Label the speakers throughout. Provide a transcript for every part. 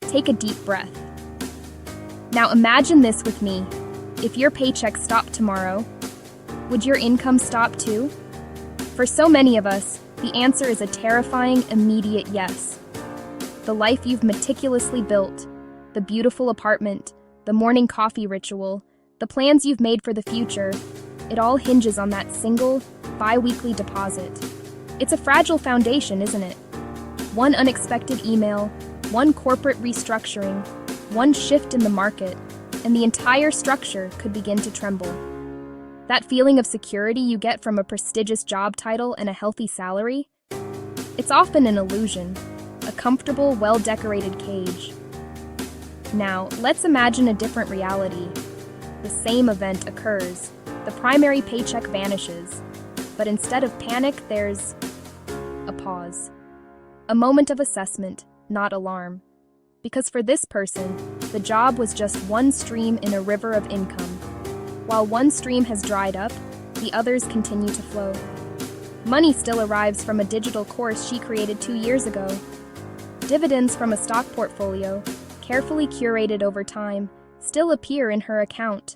Speaker 1: Take a deep breath. Now imagine this with me. If your paycheck stopped tomorrow, would your income stop too? For so many of us, the answer is a terrifying, immediate yes. The life you've meticulously built, the beautiful apartment, the morning coffee ritual, the plans you've made for the future, it all hinges on that single, bi-weekly deposit. It's a fragile foundation, isn't it? One unexpected email, one corporate restructuring, one shift in the market, and the entire structure could begin to tremble. That feeling of security you get from a prestigious job title and a healthy salary? It's often an illusion, a comfortable, well-decorated cage. Now, let's imagine a different reality. The same event occurs. The primary paycheck vanishes. But instead of panic, there's a pause. A moment of assessment, not alarm. Because for this person, the job was just one stream in a river of income. While one stream has dried up, the others continue to flow. Money still arrives from a digital course she created 2 years ago. Dividends from a stock portfolio, carefully curated over time, still appear in her account.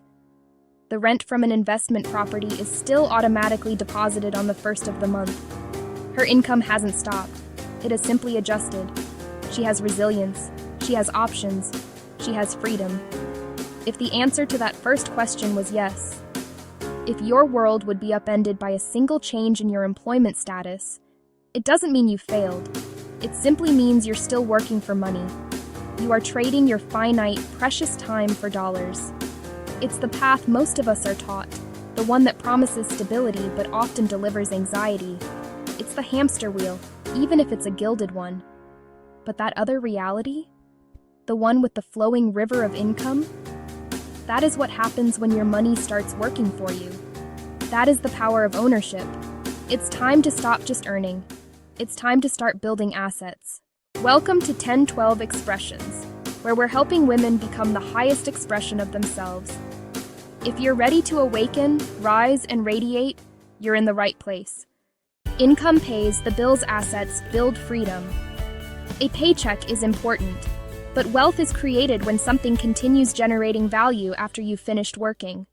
Speaker 1: The rent from an investment property is still automatically deposited on the first of the month. Her income hasn't stopped. It has simply adjusted. She has resilience. She has options. She has freedom. If the answer to that first question was yes, if your world would be upended by a single change in your employment status, it doesn't mean you failed. It simply means you're still working for money. You are trading your finite, precious time for dollars. It's the path most of us are taught, the one that promises stability but often delivers anxiety. It's the hamster wheel, even if it's a gilded one. But that other reality? The one with the flowing river of income? That is what happens when your money starts working for you. That is the power of ownership. It's time to stop just earning. It's time to start building assets. Welcome to 1012 Expressions, where we're helping women become the highest expression of themselves. If you're ready to awaken, rise, and radiate, you're in the right place. Income pays, the bills assets build freedom. A paycheck is important. But wealth is created when something continues generating value after you've finished working.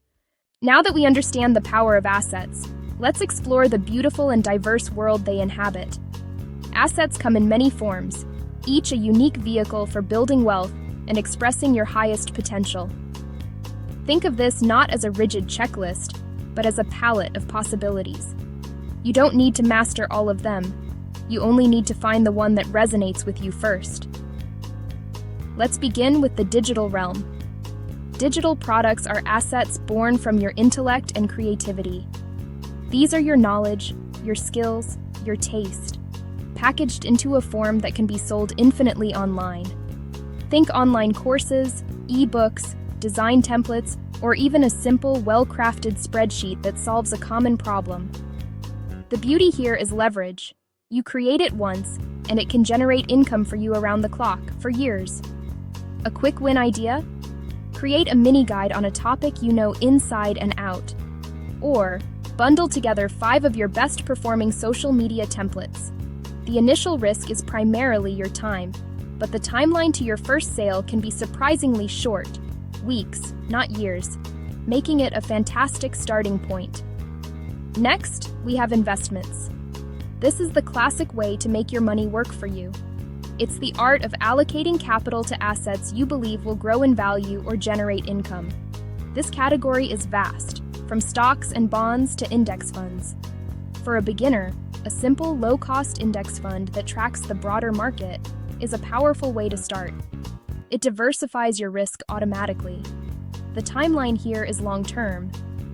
Speaker 1: Now that we understand the power of assets, let's explore the beautiful and diverse world they inhabit. Assets come in many forms, each a unique vehicle for building wealth and expressing your highest potential. Think of this not as a rigid checklist, but as a palette of possibilities. You don't need to master all of them. You only need to find the one that resonates with you first. Let's begin with the digital realm. Digital products are assets born from your intellect and creativity. These are your knowledge, your skills, your taste, packaged into a form that can be sold infinitely online. Think online courses, e-books, design templates, or even a simple, well-crafted spreadsheet that solves a common problem. The beauty here is leverage. You create it once, and it can generate income for you around the clock, for years. A quick win idea? Create a mini guide on a topic you know inside and out. Or, bundle together 5 of your best performing social media templates. The initial risk is primarily your time, but the timeline to your first sale can be surprisingly short, weeks, not years, making it a fantastic starting point. Next, we have investments. This is the classic way to make your money work for you. It's the art of allocating capital to assets you believe will grow in value or generate income. This category is vast, from stocks and bonds to index funds. For a beginner, a simple, low-cost index fund that tracks the broader market is a powerful way to start. It diversifies your risk automatically. The timeline here is long-term.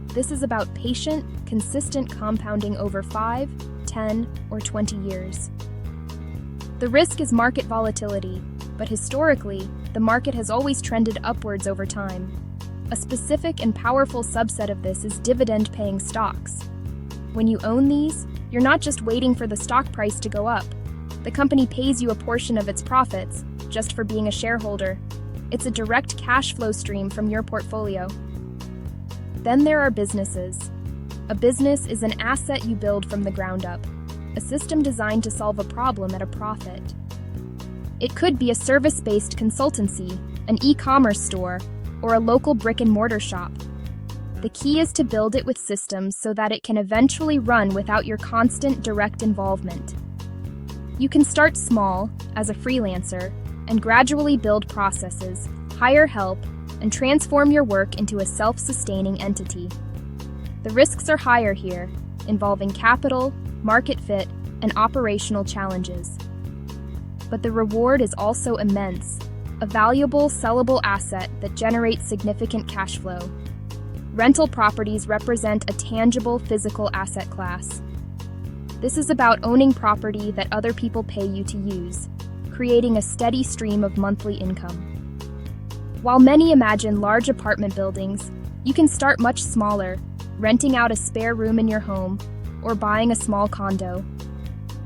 Speaker 1: This is about patient, consistent compounding over 5, 10, or 20 years. The risk is market volatility, but historically, the market has always trended upwards over time. A specific and powerful subset of this is dividend-paying stocks. When you own these, you're not just waiting for the stock price to go up. The company pays you a portion of its profits, just for being a shareholder. It's a direct cash flow stream from your portfolio. Then there are businesses. A business is an asset you build from the ground up, a system designed to solve a problem at a profit. It could be a service-based consultancy, an e-commerce store, or a local brick-and-mortar shop. The key is to build it with systems so that it can eventually run without your constant direct involvement. You can start small, as a freelancer, and gradually build processes, hire help, and transform your work into a self-sustaining entity. The risks are higher here, involving capital, market fit, and operational challenges. But the reward is also immense, a valuable, sellable asset that generates significant cash flow. Rental properties represent a tangible physical asset class. This is about owning property that other people pay you to use, creating a steady stream of monthly income. While many imagine large apartment buildings, you can start much smaller, renting out a spare room in your home or buying a small condo.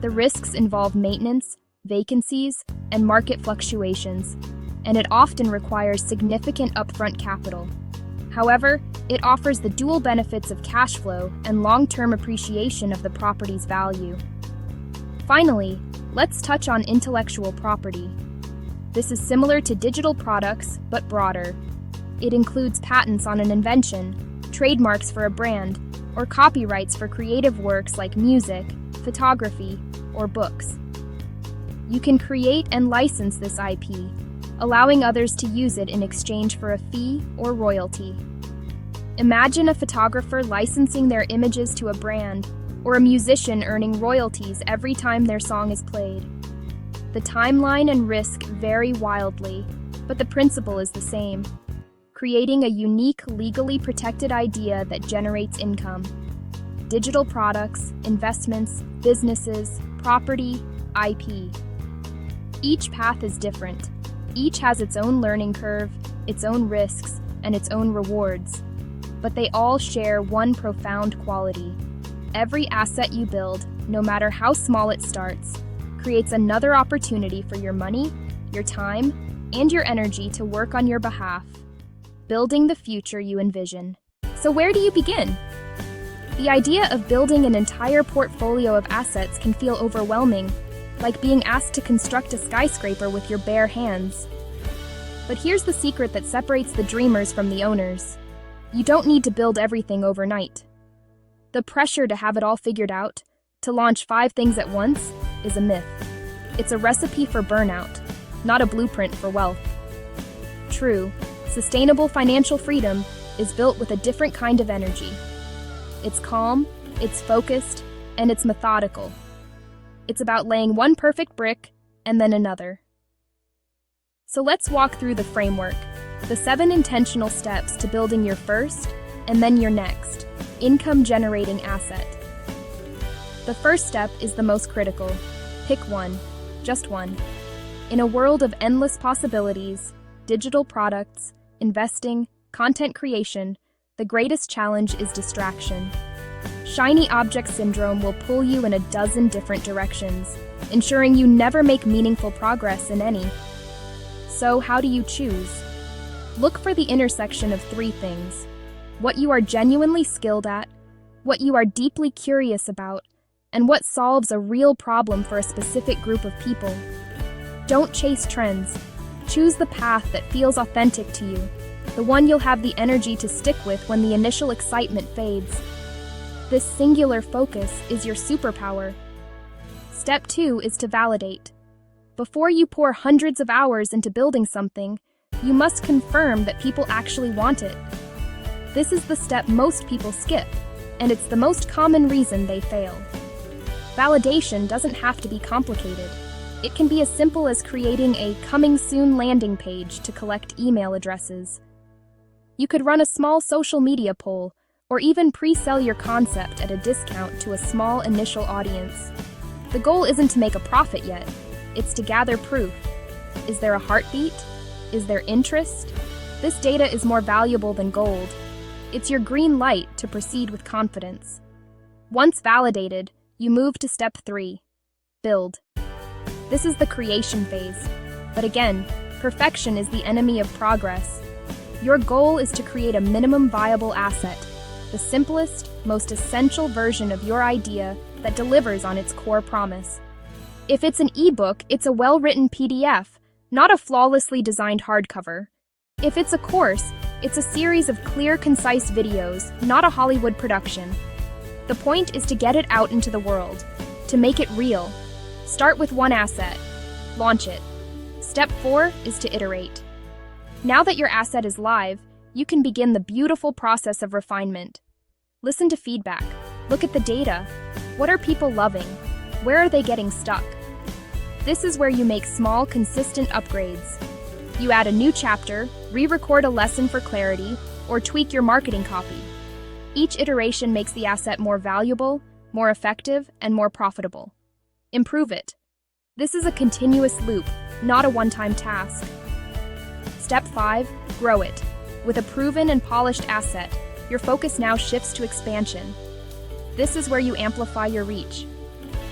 Speaker 1: The risks involve maintenance, vacancies, and market fluctuations, and it often requires significant upfront capital. However, it offers the dual benefits of cash flow and long-term appreciation of the property's value. Finally, let's touch on intellectual property. This is similar to digital products, but broader. It includes patents on an invention, trademarks for a brand, or copyrights for creative works like music, photography, or books. You can create and license this IP, allowing others to use it in exchange for a fee or royalty. Imagine a photographer licensing their images to a brand, or a musician earning royalties every time their song is played. The timeline and risk vary wildly, but the principle is the same: creating a unique, legally protected idea that generates income. Digital products, investments, businesses, property, IP. Each path is different. Each has its own learning curve, its own risks, and its own rewards. But they all share one profound quality. Every asset you build, no matter how small it starts, creates another opportunity for your money, your time, and your energy to work on your behalf, building the future you envision. So where do you begin? The idea of building an entire portfolio of assets can feel overwhelming, like being asked to construct a skyscraper with your bare hands. But here's the secret that separates the dreamers from the owners. You don't need to build everything overnight. The pressure to have it all figured out, to launch 5 things at once, is a myth. It's a recipe for burnout, not a blueprint for wealth. True, sustainable financial freedom is built with a different kind of energy. It's calm, it's focused, and it's methodical. It's about laying one perfect brick and then another. So let's walk through the framework, the 7 intentional steps to building your first and then your next income-generating asset. The first step is the most critical. Pick one, just one. In a world of endless possibilities, digital products, investing, content creation, the greatest challenge is distraction. Shiny object syndrome will pull you in a dozen different directions, ensuring you never make meaningful progress in any. So how do you choose? Look for the intersection of 3 things: what you are genuinely skilled at, what you are deeply curious about, and what solves a real problem for a specific group of people. Don't chase trends. Choose the path that feels authentic to you, the one you'll have the energy to stick with when the initial excitement fades. This singular focus is your superpower. Step 2 is to validate. Before you pour hundreds of hours into building something, you must confirm that people actually want it. This is the step most people skip, and it's the most common reason they fail. Validation doesn't have to be complicated. It can be as simple as creating a coming soon landing page to collect email addresses. You could run a small social media poll, or even pre-sell your concept at a discount to a small initial audience. The goal isn't to make a profit yet. It's to gather proof. Is there a heartbeat? Is there interest? This data is more valuable than gold. It's your green light to proceed with confidence. Once validated, you move to step 3, build. This is the creation phase. But again, perfection is the enemy of progress. Your goal is to create a minimum viable asset, the simplest, most essential version of your idea that delivers on its core promise. If it's an ebook, it's a well-written PDF, not a flawlessly designed hardcover. If it's a course, it's a series of clear, concise videos, not a Hollywood production. The point is to get it out into the world, to make it real. Start with one asset. Launch it. Step 4 is to iterate. Now that your asset is live, you can begin the beautiful process of refinement. Listen to feedback. Look at the data. What are people loving? Where are they getting stuck? This is where you make small, consistent upgrades. You add a new chapter, re-record a lesson for clarity, or tweak your marketing copy. Each iteration makes the asset more valuable, more effective, and more profitable. Improve it. This is a continuous loop, not a one-time task. Step 5, grow it. With a proven and polished asset, your focus now shifts to expansion. This is where you amplify your reach.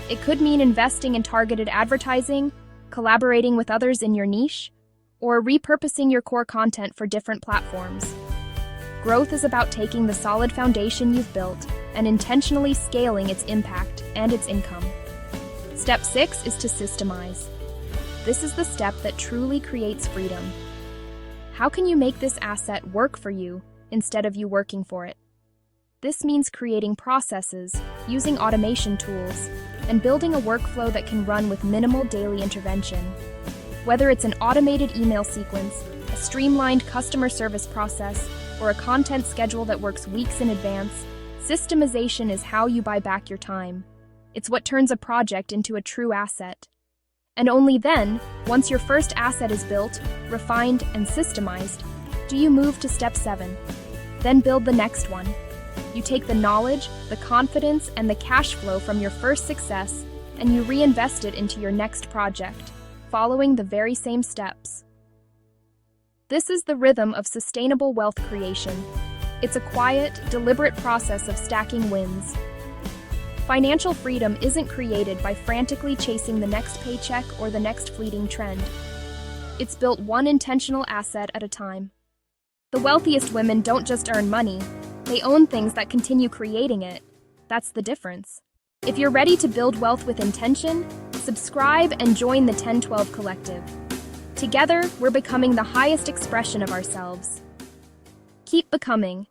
Speaker 1: It could mean investing in targeted advertising, collaborating with others in your niche, or repurposing your core content for different platforms. Growth is about taking the solid foundation you've built and intentionally scaling its impact and its income. Step 6 is to systemize. This is the step that truly creates freedom. How can you make this asset work for you instead of you working for it? This means creating processes, using automation tools, and building a workflow that can run with minimal daily intervention. Whether it's an automated email sequence, a streamlined customer service process, or a content schedule that works weeks in advance, systemization is how you buy back your time. It's what turns a project into a true asset. And only then, once your first asset is built, refined, and systemized, do you move to step 7. Then build the next one. You take the knowledge, the confidence, and the cash flow from your first success, and you reinvest it into your next project, following the very same steps. This is the rhythm of sustainable wealth creation. It's a quiet, deliberate process of stacking wins. Financial freedom isn't created by frantically chasing the next paycheck or the next fleeting trend. It's built one intentional asset at a time. The wealthiest women don't just earn money, they own things that continue creating it. That's the difference. If you're ready to build wealth with intention, subscribe and join the 1012 Collective. Together, we're becoming the highest expression of ourselves. Keep becoming.